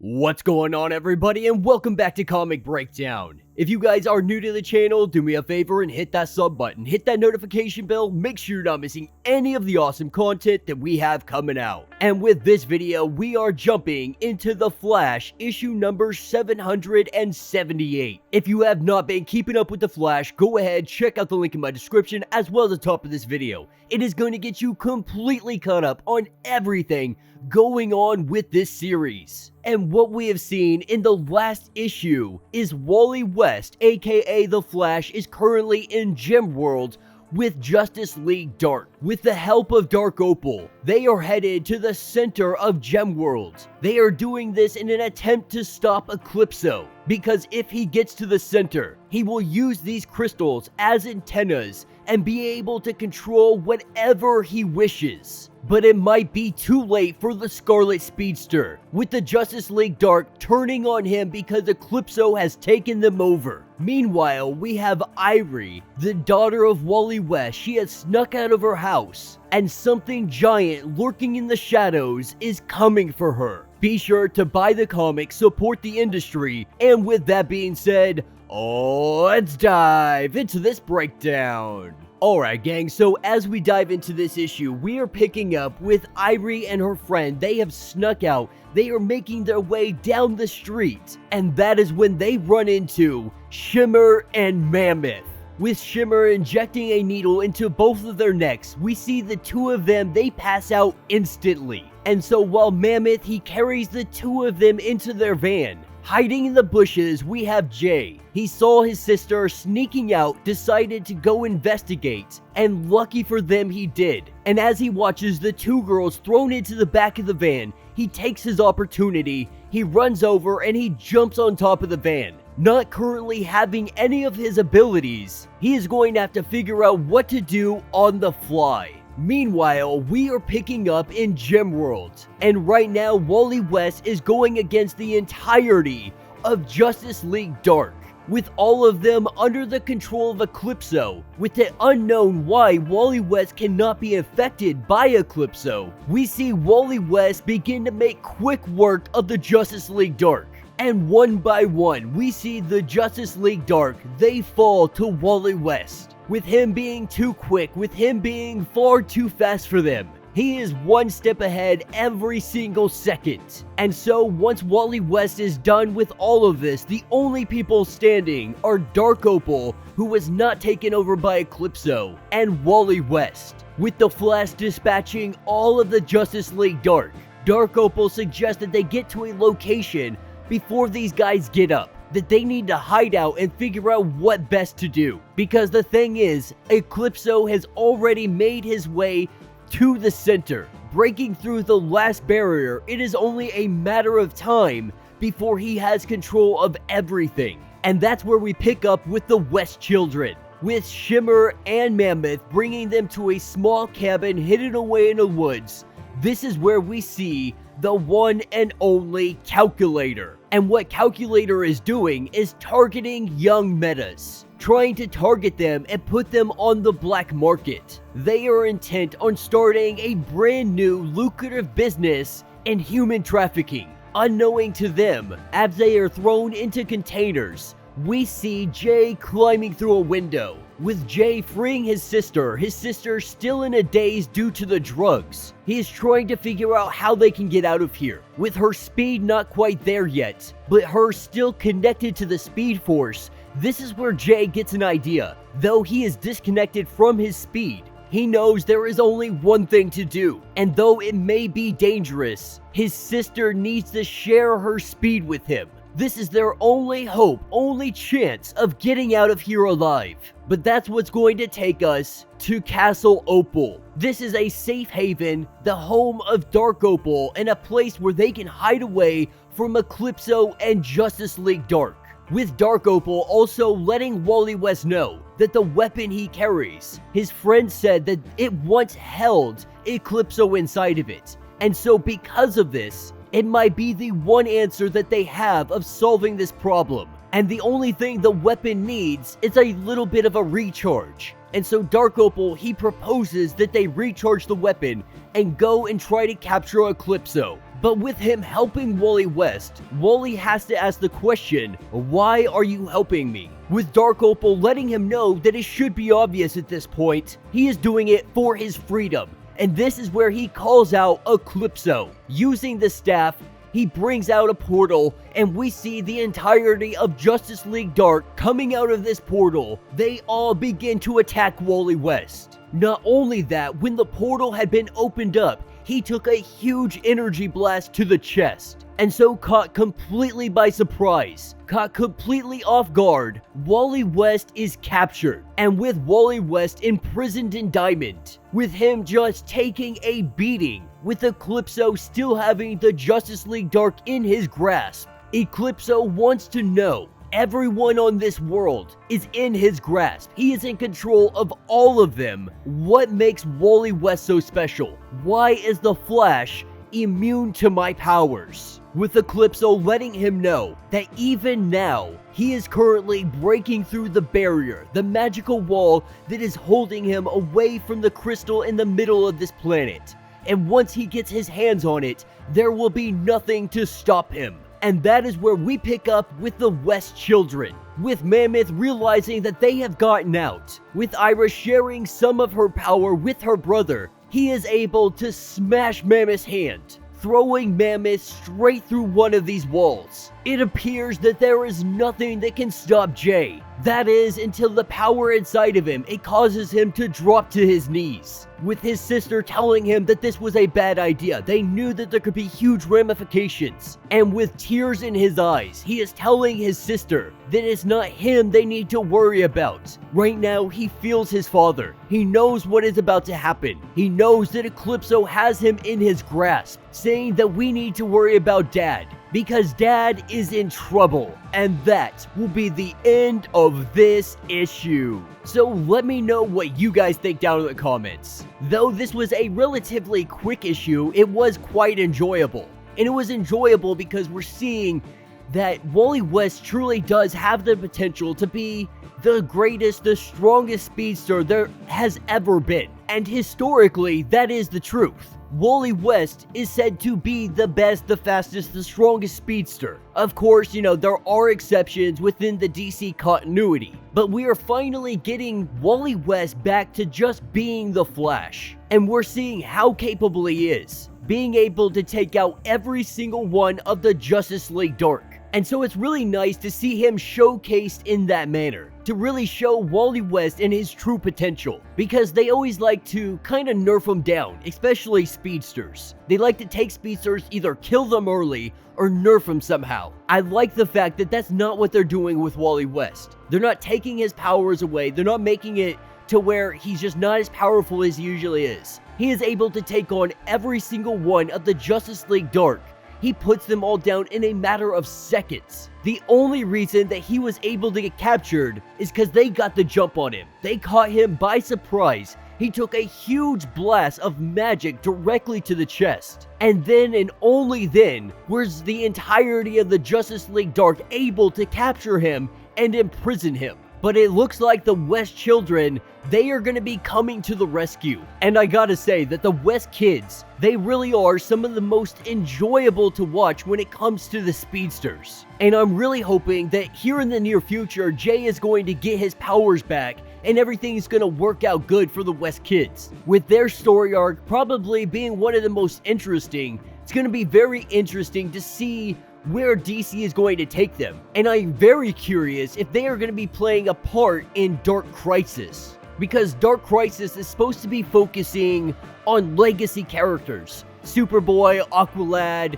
What's going on, everybody, and welcome back to Comic Breakdown. If you guys are new to the channel, do me a favor and hit that sub button, hit that notification bell, make sure you're not missing any of the awesome content that we have coming out. And with this video, we are jumping into The Flash issue number 778. If you have not been keeping up with The Flash, go ahead, check out the link in my description as well as the top of this video. It is going to get you completely caught up on everything going on with this series. And what we have seen in the last issue is Wally West, aka The Flash, is currently in Gemworld with Justice League Dark. With the help of Dark Opal, they are headed to the center of Gemworld. They are doing this in an attempt to stop Eclipso, because if he gets to the center, he will use these crystals as antennas and be able to control whatever he wishes. But it might be too late for the Scarlet Speedster, with the Justice League Dark turning on him because Eclipso has taken them over. Meanwhile, we have Irie, the daughter of Wally West. She has snuck out of her house, and something giant lurking in the shadows is coming for her. Be sure to buy the comic, support the industry, and with that being said, let's dive into this breakdown. Alright gang, so as we dive into this issue, we are picking up with Irie and her friend. They have snuck out, they are making their way down the street, and that is when they run into Shimmer and Mammoth. With Shimmer injecting a needle into both of their necks, we see the two of them, they pass out instantly. And so while Mammoth, he carries the two of them into their van. Hiding in the bushes, we have Jay. He saw his sister sneaking out, decided to go investigate, and lucky for them he did. And as he watches the two girls thrown into the back of the van, he takes his opportunity, he runs over and he jumps on top of the van. Not currently having any of his abilities, he is going to have to figure out what to do on the fly. Meanwhile, we are picking up in Gemworld, and right now Wally West is going against the entirety of Justice League Dark, with all of them under the control of Eclipso. With it unknown why Wally West cannot be affected by Eclipso, we see Wally West begin to make quick work of the Justice League Dark. And one by one, we see the Justice League Dark, they fall to Wally West. With him being too quick, with him being far too fast for them. He is one step ahead every single second. And so once Wally West is done with all of this, the only people standing are Dark Opal, who was not taken over by Eclipso, and Wally West. With the Flash dispatching all of the Justice League Dark, Dark Opal suggests that they get to a location before these guys get up, that they need to hide out and figure out what best to do. Because the thing is, Eclipso has already made his way to the center. Breaking through the last barrier, it is only a matter of time before he has control of everything. And that's where we pick up with the West children, with Shimmer and Mammoth bringing them to a small cabin hidden away in the woods. This is where we see the one and only Calculator. And what Calculator is doing is targeting young metas, trying to target them and put them on the black market. They are intent on starting a brand new lucrative business in human trafficking. Unknowing to them, as they are thrown into containers, we see Jay climbing through a window, with Jay freeing his sister still in a daze due to the drugs. He is trying to figure out how they can get out of here, with her speed not quite there yet, but her still connected to the Speed Force. This is where Jay gets an idea. Though he is disconnected from his speed, he knows there is only one thing to do, and though it may be dangerous, his sister needs to share her speed with him. This is their only hope, only chance of getting out of here alive. But that's what's going to take us to Castle Opal. This is a safe haven, the home of Dark Opal, and a place where they can hide away from Eclipso and Justice League Dark. With Dark Opal also letting Wally West know that the weapon he carries, his friend said that it once held Eclipso inside of it. And so because of this, it might be the one answer that they have of solving this problem. And the only thing the weapon needs is a little bit of a recharge. And so Dark Opal, he proposes that they recharge the weapon and go and try to capture Eclipso. But with him helping Wally West, Wally has to ask the question, why are you helping me? With Dark Opal letting him know that it should be obvious at this point, he is doing it for his freedom. And this is where he calls out Eclipso. Using the staff, he brings out a portal, and we see the entirety of Justice League Dark coming out of this portal. They all begin to attack Wally West. Not only that, when the portal had been opened up, he took a huge energy blast to the chest. And so caught completely by surprise, caught completely off guard, Wally West is captured. And with Wally West imprisoned in Diamond, with him just taking a beating, with Eclipso still having the Justice League Dark in his grasp, Eclipso wants to know, everyone on this world is in his grasp. He is in control of all of them. What makes Wally West so special? Why is the Flash immune to my powers? With Eclipso letting him know that even now, he is currently breaking through the barrier, the magical wall that is holding him away from the crystal in the middle of this planet. And once he gets his hands on it, there will be nothing to stop him. And that is where we pick up with the West children, with Mammoth realizing that they have gotten out. With Iris sharing some of her power with her brother, he is able to smash Mammoth's hand, throwing Mammoth straight through one of these walls. It appears that there is nothing that can stop Jay. That is, until the power inside of him, it causes him to drop to his knees. With his sister telling him that this was a bad idea, they knew that there could be huge ramifications. And with tears in his eyes, he is telling his sister that it's not him they need to worry about. Right now, he feels his father. He knows what is about to happen. He knows that Eclipso has him in his grasp, saying that we need to worry about Dad, because Dad is in trouble. And that will be the end of this issue. So let me know what you guys think down in the comments. Though this was a relatively quick issue, it was quite enjoyable. And it was enjoyable because we're seeing that Wally West truly does have the potential to be the greatest, the strongest speedster there has ever been. And historically, that is the truth. Wally West is said to be the best, the fastest, the strongest speedster. Of course, there are exceptions within the DC continuity, but we are finally getting Wally West back to just being the Flash. And we're seeing how capable he is, being able to take out every single one of the Justice League Dark. And so it's really nice to see him showcased in that manner, to really show Wally West and his true potential, because they always like to kind of nerf him down, especially speedsters. They like to take speedsters, either kill them early or nerf them somehow. I like the fact that that's not what they're doing with Wally West. They're not taking his powers away, they're not making it to where he's just not as powerful as he usually is. He is able to take on every single one of the Justice League Dark. He puts them all down in a matter of seconds. The only reason that he was able to get captured is because they got the jump on him. They caught him by surprise. He took a huge blast of magic directly to the chest. And then and only then was the entirety of the Justice League Dark able to capture him and imprison him. But it looks like the West children, they are going to be coming to the rescue. And I gotta say that the West kids, they really are some of the most enjoyable to watch when it comes to the speedsters. And I'm really hoping that here in the near future, Jay is going to get his powers back and everything's going to work out good for the West kids. With their story arc probably being one of the most interesting, it's going to be very interesting to see where DC is going to take them. And I'm very curious if they are going to be playing a part in Dark Crisis, because Dark Crisis is supposed to be focusing on legacy characters. Superboy, Aqualad,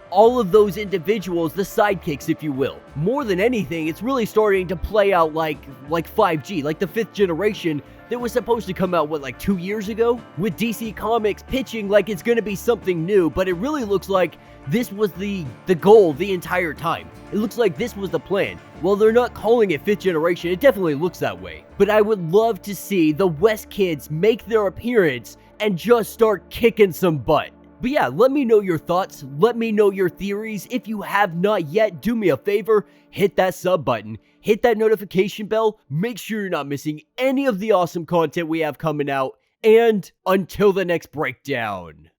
all of those individuals, the sidekicks, if you will. More than anything, it's really starting to play out like 5G, like the 5th generation that was supposed to come out, 2 years ago? With DC Comics pitching like it's going to be something new, but it really looks like this was the goal the entire time. It looks like this was the plan. Well, they're not calling it 5th generation, it definitely looks that way. But I would love to see the West kids make their appearance and just start kicking some butt. But yeah, let me know your thoughts, let me know your theories. If you have not yet, do me a favor, hit that sub button, hit that notification bell, make sure you're not missing any of the awesome content we have coming out, and until the next breakdown.